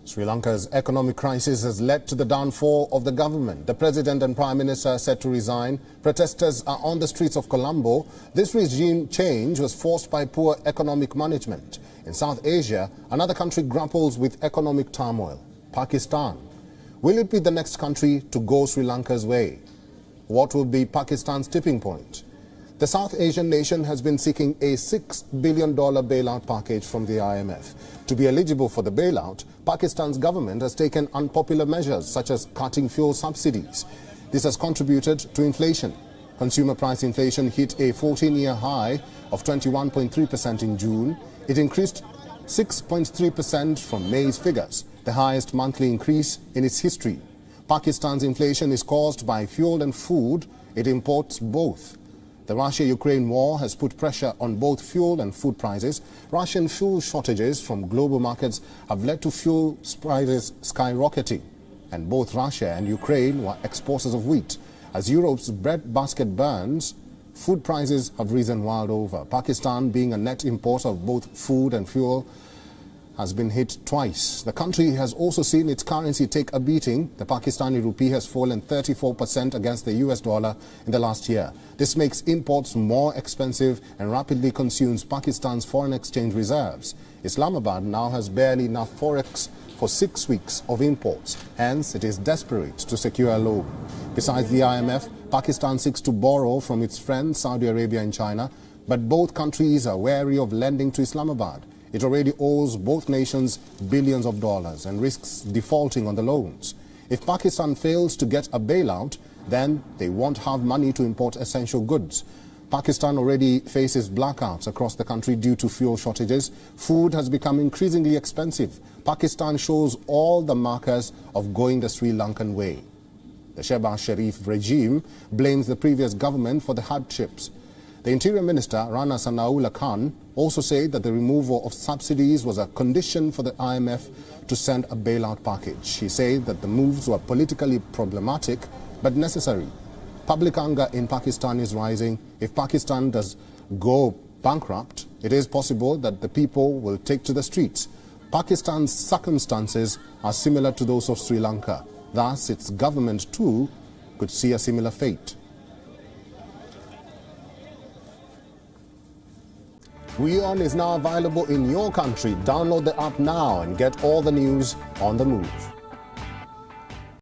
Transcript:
Sri Lanka's economic crisis has led to the downfall of the government. The president and prime minister are set to resign. Protesters are on the streets of Colombo. This regime change was forced by poor economic management. In South Asia, another country grapples with economic turmoil, Pakistan. Will it be the next country to go Sri Lanka's way? What will be Pakistan's tipping point? The South Asian nation has been seeking a $6 billion bailout package from the IMF. To be eligible for the bailout, Pakistan's government has taken unpopular measures such as cutting fuel subsidies. This has contributed to inflation. Consumer price inflation hit a 14-year high of 21.3% in June. It increased 6.3% from May's figures, the highest monthly increase in its history. Pakistan's inflation is caused by fuel and food. It imports both. The Russia-Ukraine war has put pressure on both fuel and food prices. Russian fuel shortages from global markets have led to fuel prices skyrocketing. And both Russia and Ukraine were exporters of wheat. As Europe's breadbasket burns, food prices have risen wild over. Pakistan, being a net importer of both food and fuel, has been hit twice. The country has also seen its currency take a beating. The Pakistani rupee has fallen 34% against the US dollar in the last year. This makes imports more expensive and rapidly consumes Pakistan's foreign exchange reserves. Islamabad now has barely enough forex for 6 weeks of imports. Hence, it is desperate to secure a loan. Besides the IMF, Pakistan seeks to borrow from its friends Saudi Arabia and China, but both countries are wary of lending to Islamabad. It already owes both nations billions of dollars and risks defaulting on the loans. If Pakistan fails to get a bailout, then they won't have money to import essential goods. Pakistan already faces blackouts across the country due to fuel shortages. Food has become increasingly expensive. Pakistan shows all the markers of going the Sri Lankan way. The Shehbaz Sharif regime blames the previous government for the hardships. The Interior Minister, Rana Sanaullah Khan, also said that the removal of subsidies was a condition for the IMF to send a bailout package. He said that the moves were politically problematic but necessary. Public anger in Pakistan is rising. If Pakistan does go bankrupt, it is possible that the people will take to the streets. Pakistan's circumstances are similar to those of Sri Lanka. Thus, its government too could see a similar fate. WION is now available in your country. Download the app now and get all the news on the move.